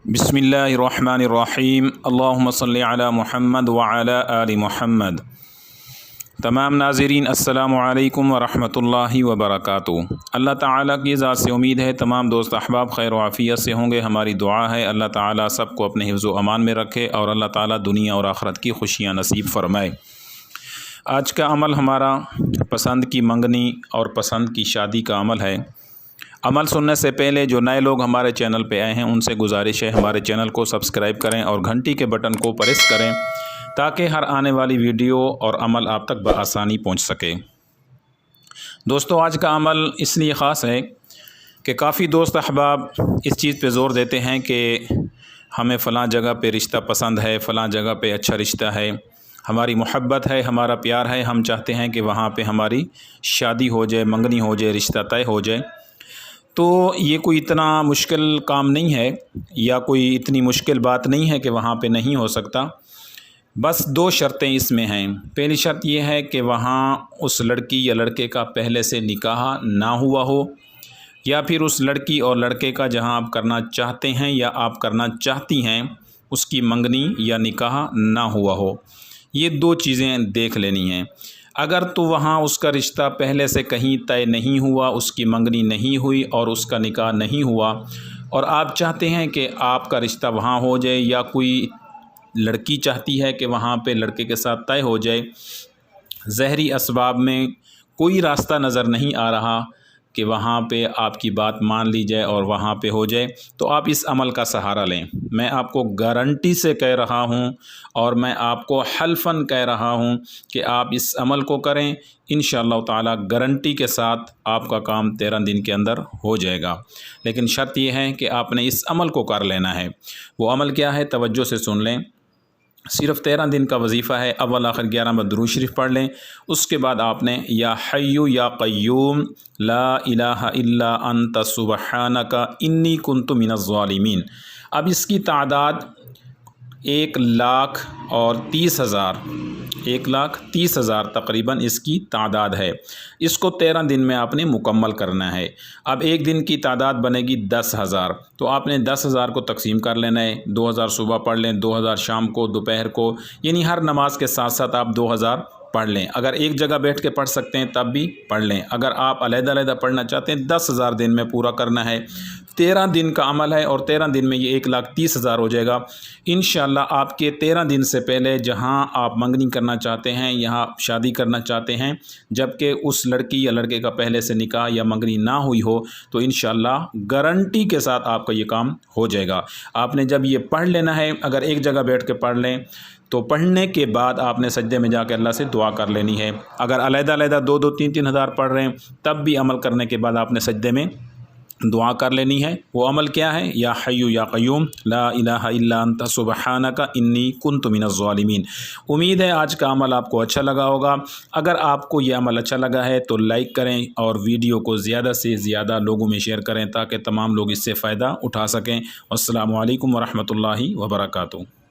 बिस्मिल्लाहिर्रहमानिर्रहीम अल्लाहुम्मा सल्लि अला मुहम्मद व अला आलि मुहम्मद। तमाम नाज़रीन अस्सलामु अलैकुम व रहमतुल्लाहि व बरकातुहू। अल्लाह ताला की ज़ात से उम्मीद है तमाम दोस्त अहबाब खैर व आफ़ियत से होंगे। हमारी दुआ है अल्लाह ताला सबको अपने हिफ्ज़ व अमान में रखे और अल्लाह ताला दुनिया और आखिरत की खुशियाँ नसीब फ़रमाए। आज का अमल हमारा पसंद की मंगनी और पसंद की शादी का अमल है। अमल सुनने से पहले जो नए लोग हमारे चैनल पे आए हैं उनसे गुजारिश है हमारे चैनल को सब्सक्राइब करें और घंटी के बटन को प्रेस करें ताकि हर आने वाली वीडियो और अमल आप तक बआसानी पहुंच सके। दोस्तों, आज का अमल इसलिए ख़ास है कि काफ़ी दोस्त अहबाब इस चीज़ पे ज़ोर देते हैं कि हमें फ़लाँ जगह पे रिश्ता पसंद है, फ़लाँ जगह पे अच्छा रिश्ता है, हमारी मोहब्बत है, हमारा प्यार है, हम चाहते हैं कि वहाँ पे हमारी शादी हो जाए, मंगनी हो जाए, रिश्ता तय हो जाए। तो ये कोई इतना मुश्किल काम नहीं है या कोई इतनी मुश्किल बात नहीं है कि वहाँ पे नहीं हो सकता। बस दो शर्तें इसमें हैं। पहली शर्त ये है कि वहाँ उस लड़की या लड़के का पहले से निकाह ना हुआ हो, या फिर उस लड़की और लड़के का जहाँ आप करना चाहते हैं या आप करना चाहती हैं उसकी मंगनी या निकाह ना हुआ हो। ये दो चीज़ें देख लेनी हैं। अगर तो वहाँ उसका रिश्ता पहले से कहीं तय नहीं हुआ, उसकी मंगनी नहीं हुई और उसका निकाह नहीं हुआ, और आप चाहते हैं कि आपका रिश्ता वहाँ हो जाए, या कोई लड़की चाहती है कि वहाँ पे लड़के के साथ तय हो जाए, ज़हरी असबाब में कोई रास्ता नज़र नहीं आ रहा कि वहाँ पे आपकी बात मान ली जाए और वहाँ पे हो जाए, तो आप इस अमल का सहारा लें। मैं आपको गारंटी से कह रहा हूँ और मैं आपको हल्फन कह रहा हूँ कि आप इस अमल को करें, इंशाअल्लाह ताला गारंटी के साथ आपका काम 13 दिन के अंदर हो जाएगा। लेकिन शर्त यह है कि आपने इस अमल को कर लेना है। वो अमल क्या है, तवज्जो से सुन लें। सिर्फ़ 13 दिन का वजीफ़ा है। अव्वल आखिर 11 बार दुरूद शरीफ पढ़ लें। उसके बाद आपने या हय्यु या क़य्यूम ला इलाहा इल्ला अंत सुबहानका इन्नी कुन्तु मिनज़ ज़ालिमीन। अब इसकी तादाद 1,30,000 तकरीबन इसकी तादाद है। इसको 13 दिन में आपने मुकम्मल करना है। अब एक दिन की तादाद बनेगी 10,000, तो आपने 10,000 को तकसीम कर लेना है। 2,000 सुबह पढ़ लें, 2,000 शाम को, दोपहर को, यानी हर नमाज के साथ साथ आप 2,000 पढ़ लें। अगर एक जगह बैठ के पढ़ सकते हैं तब भी पढ़ लें। अगर आप अलग-अलग पढ़ना चाहते हैं 10,000 दिन में पूरा करना है। 13 दिन का अमल है और 13 दिन में ये 1,30,000 हो जाएगा। इंशाअल्लाह आपके 13 दिन से पहले जहां आप मंगनी करना चाहते हैं, यहां शादी करना चाहते हैं, जबकि उस लड़की या लड़के का पहले से निकाह या मंगनी ना हुई हो, तो इंशाअल्लाह गारंटी के साथ आपका ये काम हो जाएगा। आपने जब ये पढ़ लेना है, अगर एक जगह बैठ के पढ़ लें तो पढ़ने के बाद आपने सजदे में जाकर अल्लाह से दुआ कर लेनी है। अगर अलग-अलग 2-2, 3-3 हज़ार पढ़ रहे हैं तब भी अमल करने के बाद आपने सजदे में दुआ कर लेनी है। वो अमल क्या है, या हय्यु या क़य्यूम ला इलाहा इल्ला अंत सुबहानका इन्नी कुन्तु मिनज़ ज़ालिमीन। उम्मीद है आज का अमल आपको अच्छा लगा होगा। अगर आपको ये अमल अच्छा लगा है तो लाइक करें और वीडियो को ज़्यादा से ज़्यादा लोगों में शेयर करें ताकि तमाम लोग इससे फ़ायदा उठा सकें। अस्सलामु अलैकुम व रहमतुल्लाहि व बरकातुहू।